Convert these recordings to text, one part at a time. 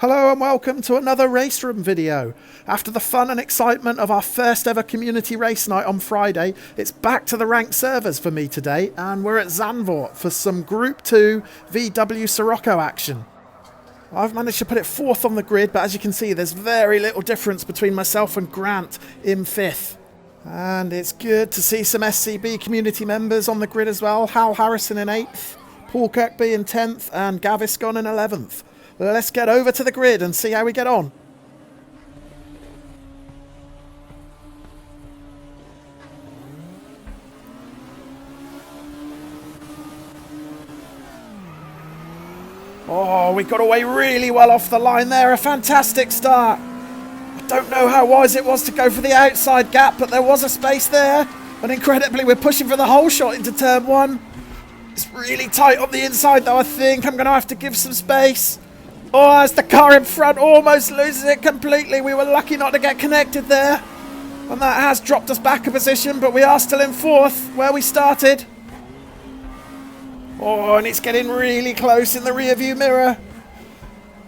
Hello and welcome to another RaceRoom video. After the fun and excitement of our first ever community race night on Friday, it's back to the ranked servers for me today, and we're at Zandvoort for some Group 2 VW Scirocco action. I've managed to put it fourth on the grid, but as you can see there's very little difference between myself and Grant in fifth. And it's good to see some SCB community members on the grid as well. Hal Harrison in 8th, Paul Kirkby in 10th and Gaviscon in 11th. Let's get over to the grid and see how we get on. Oh, we got away really well off the line there. A fantastic start. I don't know how wise it was to go for the outside gap, but there was a space there. And incredibly, we're pushing for the whole shot into turn 1. It's really tight on the inside, though. I think I'm going to have to give some space. Oh, as the car in front almost loses it completely. We were lucky not to get connected there. And that has dropped us back a position, but we are still in 4th, where we started. Oh, and it's getting really close in the rear view mirror.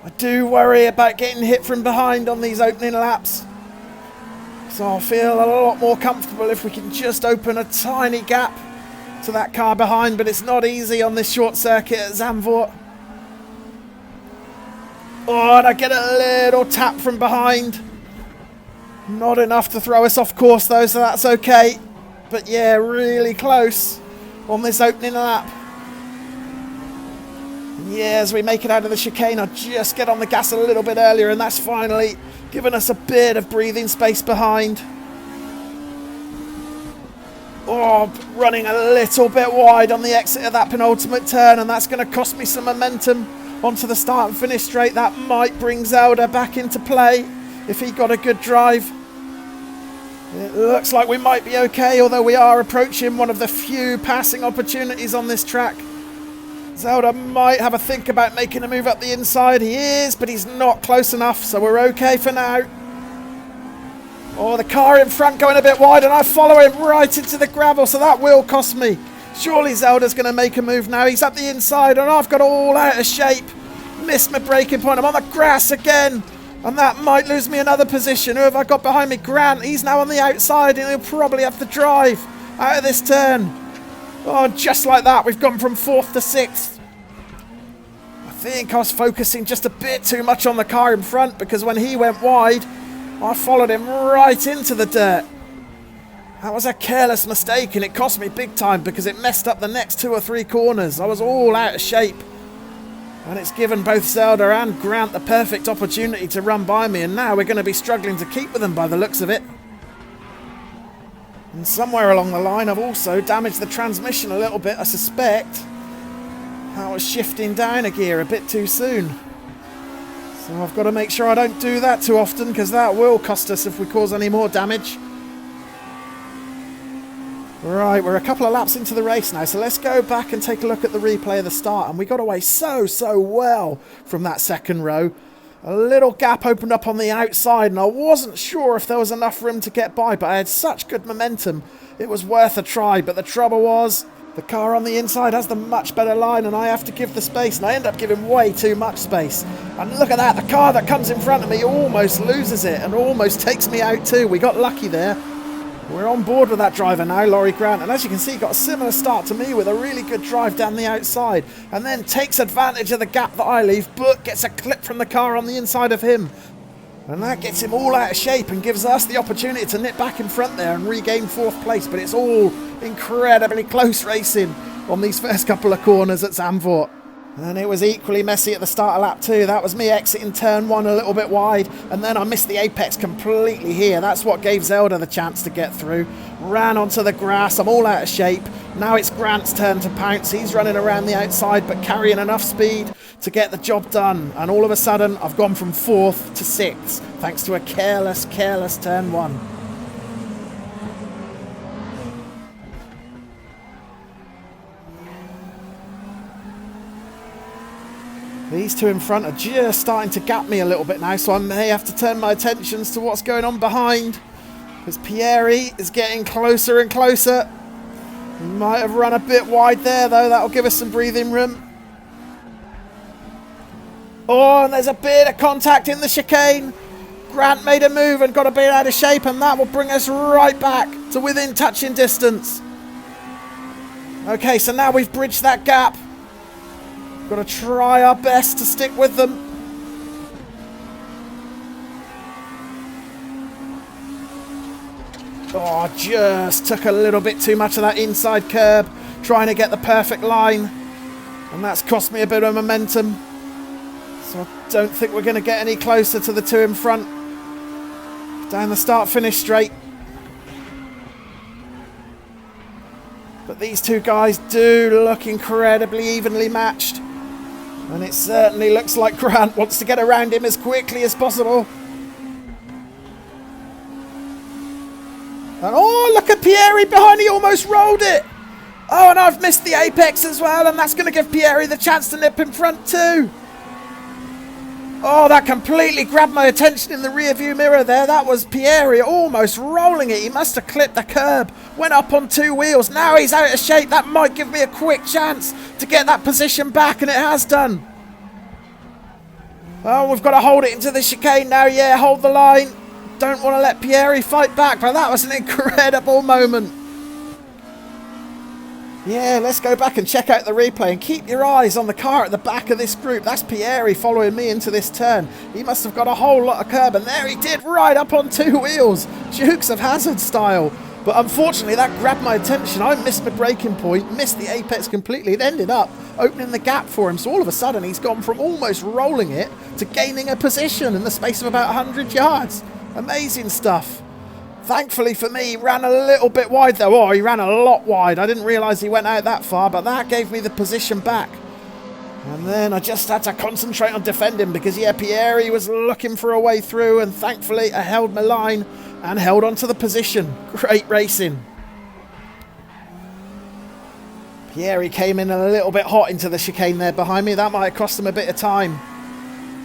I do worry about getting hit from behind on these opening laps. So I'll feel a lot more comfortable if we can just open a tiny gap to that car behind, but it's not easy on this short circuit at Zandvoort. Oh, and I get a little tap from behind. Not enough to throw us off course though, so that's okay. But yeah, really close on this opening lap. Yeah, as we make it out of the chicane, I'll just get on the gas a little bit earlier, and that's finally given us a bit of breathing space behind. Oh, running a little bit wide on the exit of that penultimate turn, and that's going to cost me some momentum onto the start and finish straight. That might bring Zelda back into play if he got a good drive. It looks like we might be okay, although we are approaching one of the few passing opportunities on this track. Zelda might have a think about making a move up the inside. He is, but he's not close enough, so we're okay for now. Oh, the car in front going a bit wide, and I follow him right into the gravel, so that will cost me. Surely Zelda's going to make a move now. He's up the inside, and I've got all out of shape. Missed my braking point. I'm on the grass again, and that might lose me another position. Who have I got behind me? Grant. He's now on the outside, and he'll probably have to drive out of this turn. Oh, just like that, we've gone from 4th to 6th. I think I was focusing just a bit too much on the car in front, because when he went wide, I followed him right into the dirt. That was a careless mistake, and it cost me big time because it messed up the next 2 or 3 corners. I was all out of shape. And it's given both Zelda and Grant the perfect opportunity to run by me, and now we're going to be struggling to keep with them by the looks of it. And somewhere along the line I've also damaged the transmission a little bit, I suspect. I was shifting down a gear a bit too soon. So I've got to make sure I don't do that too often, because that will cost us if we cause any more damage. Right, we're a couple of laps into the race now, so let's go back and take a look at the replay of the start. And we got away so well from that second row. A little gap opened up on the outside, and I wasn't sure if there was enough room to get by, but I had such good momentum, it was worth a try. But the trouble was, the car on the inside has the much better line, and I have to give the space, and I end up giving way too much space. And look at that, the car that comes in front of me almost loses it, and almost takes me out too. We got lucky there. We're on board with that driver now, Laurie Grant, and as you can see, got a similar start to me with a really good drive down the outside, and then takes advantage of the gap that I leave, but gets a clip from the car on the inside of him. And that gets him all out of shape and gives us the opportunity to nip back in front there and regain 4th place, but it's all incredibly close racing on these first couple of corners at Zandvoort. And it was equally messy at the start of lap 2. That was me exiting turn 1 a little bit wide, and then I missed the apex completely here. That's what gave Zelda the chance to get through. Ran onto the grass. I'm all out of shape. Now it's Grant's turn to pounce. He's running around the outside, but carrying enough speed to get the job done. And all of a sudden, I've gone from 4th to 6th, thanks to a careless turn 1. These two in front are just starting to gap me a little bit now, so I may have to turn my attentions to what's going on behind, because Pieri is getting closer and closer. He might have run a bit wide there, though. That'll give us some breathing room. Oh, and there's a bit of contact in the chicane. Grant made a move and got a bit out of shape, and that will bring us right back to within touching distance. Okay, so now we've bridged that gap. Got to try our best to stick with them. Oh, just took a little bit too much of that inside curb, trying to get the perfect line. And that's cost me a bit of momentum. So I don't think we're going to get any closer to the two in front. Down the start-finish straight. But these two guys do look incredibly evenly matched. And it certainly looks like Grant wants to get around him as quickly as possible. And oh, look at Pieri behind, he almost rolled it. Oh, and I've missed the apex as well, and that's going to give Pieri the chance to nip in front too. Oh, that completely grabbed my attention in the rear view mirror there. That was Pieri almost rolling it. He must have clipped the curb. Went up on two wheels. Now he's out of shape. That might give me a quick chance to get that position back, and it has done. Oh, we've got to hold it into the chicane now. Yeah, hold the line. Don't want to let Pieri fight back, but that was an incredible moment. Yeah, let's go back and check out the replay and keep your eyes on the car at the back of this group. That's Pieri following me into this turn. He must have got a whole lot of curb, and there he did, right up on two wheels. Dukes of Hazzard style. But unfortunately, that grabbed my attention. I missed my braking point, missed the apex completely. It ended up opening the gap for him. So all of a sudden, he's gone from almost rolling it to gaining a position in the space of about 100 yards. Amazing stuff. Thankfully for me, he ran a little bit wide though. Oh, he ran a lot wide. I didn't realise he went out that far, but that gave me the position back. And then I just had to concentrate on defending because, yeah, Pieri was looking for a way through, and thankfully I held my line and held on to the position. Great racing. Pieri came in a little bit hot into the chicane there behind me. That might have cost him a bit of time.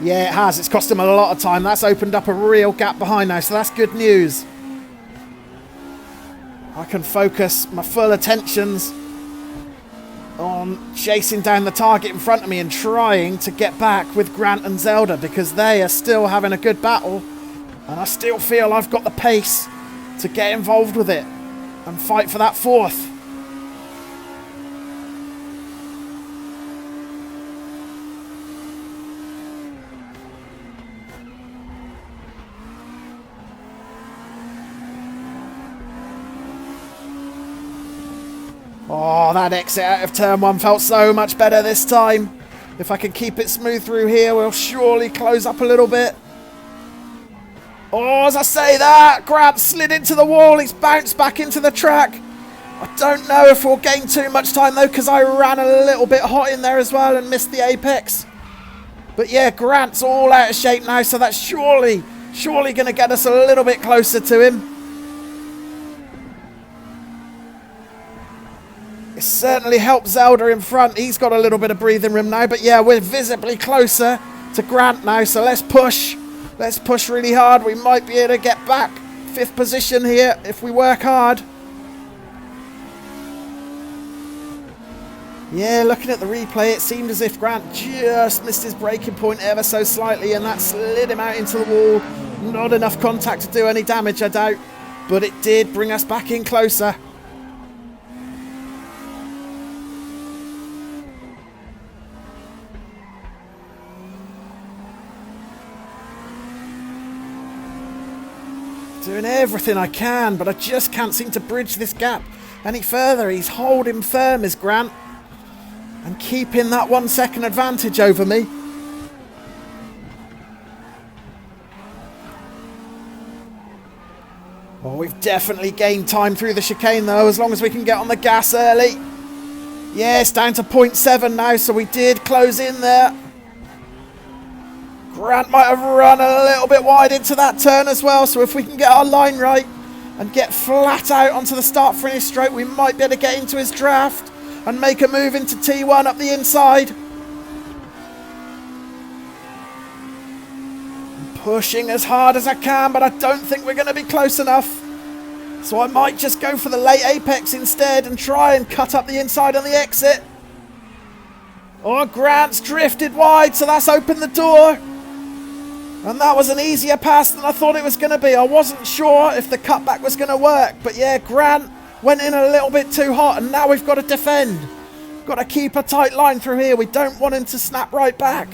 Yeah, it has. It's cost him a lot of time. That's opened up a real gap behind now, so that's good news. I can focus my full attentions on chasing down the target in front of me and trying to get back with Grant and Zelda, because they are still having a good battle, and I still feel I've got the pace to get involved with it and fight for that fourth. Oh, that exit out of turn one felt so much better this time. If I can keep it smooth through here, we'll surely close up a little bit. Oh, as I say that, Grant slid into the wall. He's bounced back into the track. I don't know if we'll gain too much time though, because I ran a little bit hot in there as well and missed the apex. But yeah, Grant's all out of shape now, so that's surely going to get us a little bit closer to him. It certainly helped Zelda in front. He's got a little bit of breathing room now. But yeah, we're visibly closer to Grant now. So let's push. Let's push really hard. We might be able to get back. 5th position here if we work hard. Yeah, looking at the replay, it seemed as if Grant just missed his braking point ever so slightly, and that slid him out into the wall. Not enough contact to do any damage, I doubt. But it did bring us back in closer. Doing everything I can, but I just can't seem to bridge this gap any further. He's holding firm, is Grant, and keeping that 1 second advantage over me. Oh, we've definitely gained time through the chicane though, as long as we can get on the gas early. Yeah, it's down to 0.7 now, so we did close in there. Grant might have run a little bit wide into that turn as well, so if we can get our line right and get flat out onto the start-finish straight, we might be able to get into his draft and make a move into T1 up the inside. I'm pushing as hard as I can, but I don't think we're going to be close enough. So I might just go for the late apex instead and try and cut up the inside on the exit. Oh, Grant's drifted wide, so that's opened the door. And that was an easier pass than I thought it was going to be. I wasn't sure if the cutback was going to work. But yeah, Grant went in a little bit too hot, and now we've got to defend. Got to keep a tight line through here. We don't want him to snap right back.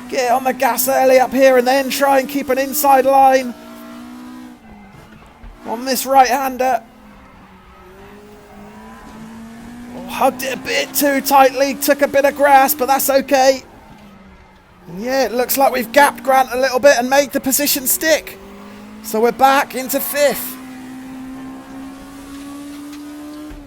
Get on the gas early up here and then try and keep an inside line on this right-hander. Oh, hugged it a bit too tightly. Took a bit of grass, but that's okay. And yeah, it looks like we've gapped Grant a little bit and made the position stick. So we're back into 5th.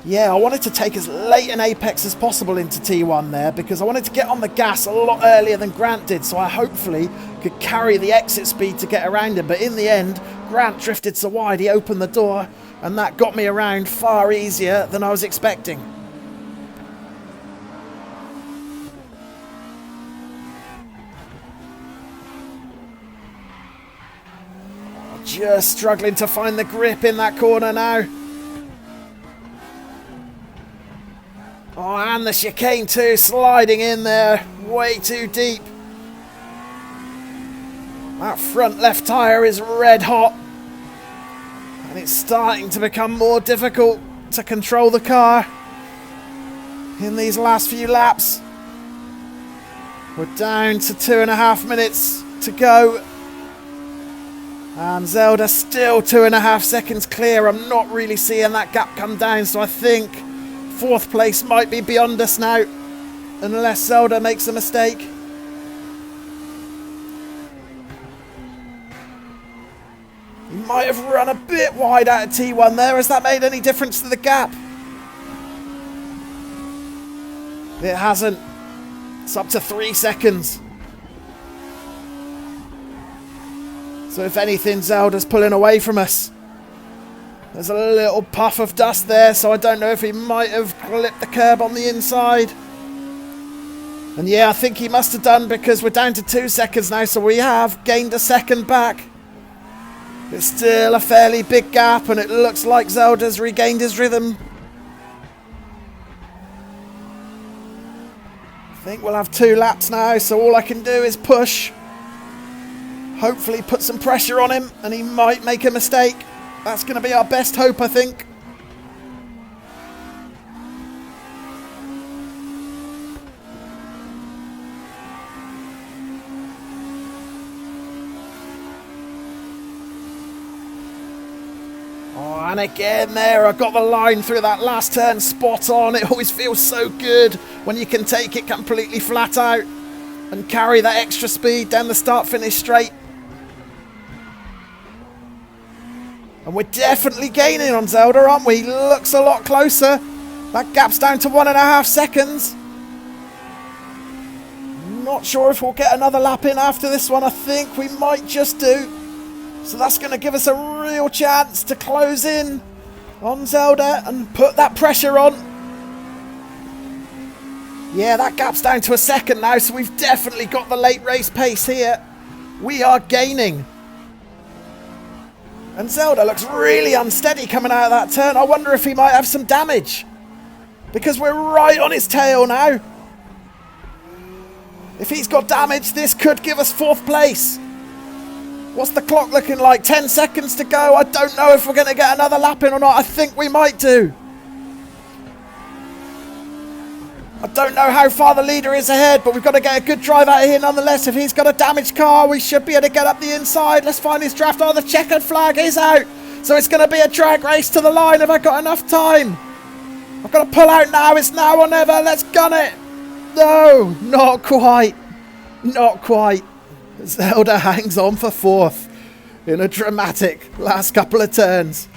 Yeah, I wanted to take as late an apex as possible into T1 there because I wanted to get on the gas a lot earlier than Grant did, so I hopefully could carry the exit speed to get around him. But in the end, Grant drifted so wide, he opened the door, and that got me around far easier than I was expecting. Just struggling to find the grip in that corner now. Oh, and the chicane too, sliding in there, way too deep. That front left tyre is red hot. And it's starting to become more difficult to control the car in these last few laps. We're down to 2.5 minutes to go. And Zelda still 2.5 seconds clear. I'm not really seeing that gap come down, so I think 4th place might be beyond us now, unless Zelda makes a mistake. He might have run a bit wide out of T1 there. Has that made any difference to the gap? It hasn't. It's up to 3 seconds. So if anything, Zelda's pulling away from us. There's a little puff of dust there, so I don't know if he might have clipped the curb on the inside. And yeah, I think he must have done, because we're down to 2 seconds now, so we have gained a second back. It's still a fairly big gap, and it looks like Zelda's regained his rhythm. I think we'll have 2 laps now, so all I can do is push. Hopefully put some pressure on him, and he might make a mistake. That's going to be our best hope, I think. Oh, and again there, I got the line through that last turn spot on. It always feels so good when you can take it completely flat out and carry that extra speed down the start-finish straight. And we're definitely gaining on Zelda, aren't we? Looks a lot closer. That gap's down to 1.5 seconds. Not sure if we'll get another lap in after this one. I think we might just do. So that's going to give us a real chance to close in on Zelda and put that pressure on. Yeah, that gap's down to 1 second now, so we've definitely got the late race pace here. We are gaining. And Zelda looks really unsteady coming out of that turn. I wonder if he might have some damage, because we're right on his tail now. If he's got damage, this could give us 4th place. What's the clock looking like? 10 seconds to go. I don't know if we're going to get another lap in or not. I think we might do. I don't know how far the leader is ahead, but we've got to get a good drive out of here nonetheless. If he's got a damaged car, we should be able to get up the inside. Let's find his draft. Oh, the checkered flag is out. So it's going to be a drag race to the line. Have I got enough time? I've got to pull out now. It's now or never. Let's gun it. No, not quite. Not quite. Zelda hangs on for 4th in a dramatic last couple of turns.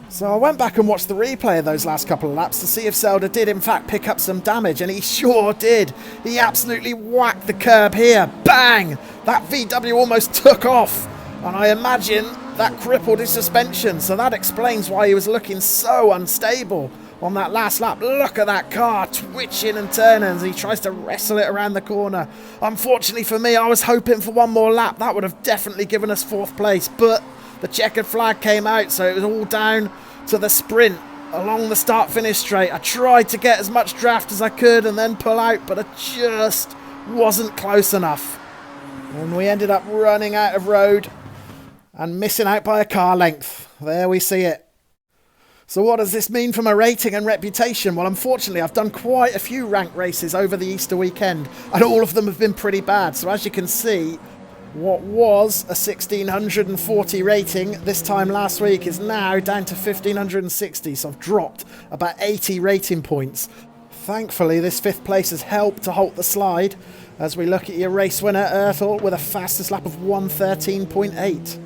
So I went back and watched the replay of those last couple of laps to see if Zelda did in fact pick up some damage, and he sure did. He absolutely whacked the curb here. Bang! That VW almost took off, and I imagine that crippled his suspension, so that explains why he was looking so unstable on that last lap. Look at that car twitching and turning as he tries to wrestle it around the corner. Unfortunately for me, I was hoping for one more lap. That would have definitely given us 4th place, but the checkered flag came out, so it was all down to the sprint. along the start-finish straight. I tried to get as much draft as I could and then pull out, but I just wasn't close enough. And we ended up running out of road and missing out by a car length. There we see it. So what does this mean for my rating and reputation? Well, unfortunately, I've done quite a few rank races over the Easter weekend, and all of them have been pretty bad. So as you can see, what was a 1640 rating this time last week is now down to 1560. So I've dropped about 80 rating points. Thankfully, this 5th place has helped to halt the slide as we look at your race winner, Ertl, with a fastest lap of 1:13.8.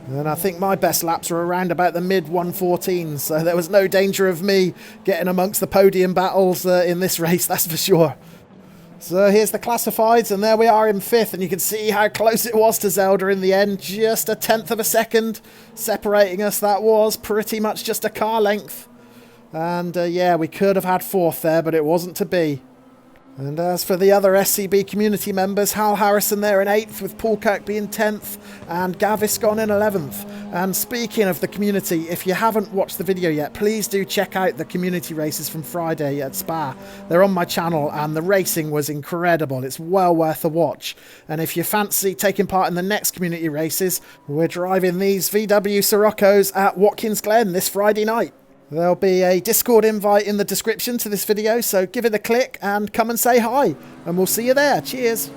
And I think my best laps were around about the mid-1:14s, so there was no danger of me getting amongst the podium battles in this race, that's for sure. So here's the classifieds, and there we are in 5th, and you can see how close it was to Zelda in the end. Just a 1/10 of a second separating us. That was pretty much just a car length. And yeah, we could have had 4th there, but it wasn't to be. And as for the other SCB community members, Hal Harrison there in 8th, with Paul Kirk being 10th and Gaviscon in 11th. And speaking of the community, if you haven't watched the video yet, please do check out the community races from Friday at Spa. They're on my channel and the racing was incredible. It's well worth a watch. And if you fancy taking part in the next community races, we're driving these VW Sciroccos at Watkins Glen this Friday night. There'll be a Discord invite in the description to this video, so give it a click and come and say hi, and we'll see you there. Cheers.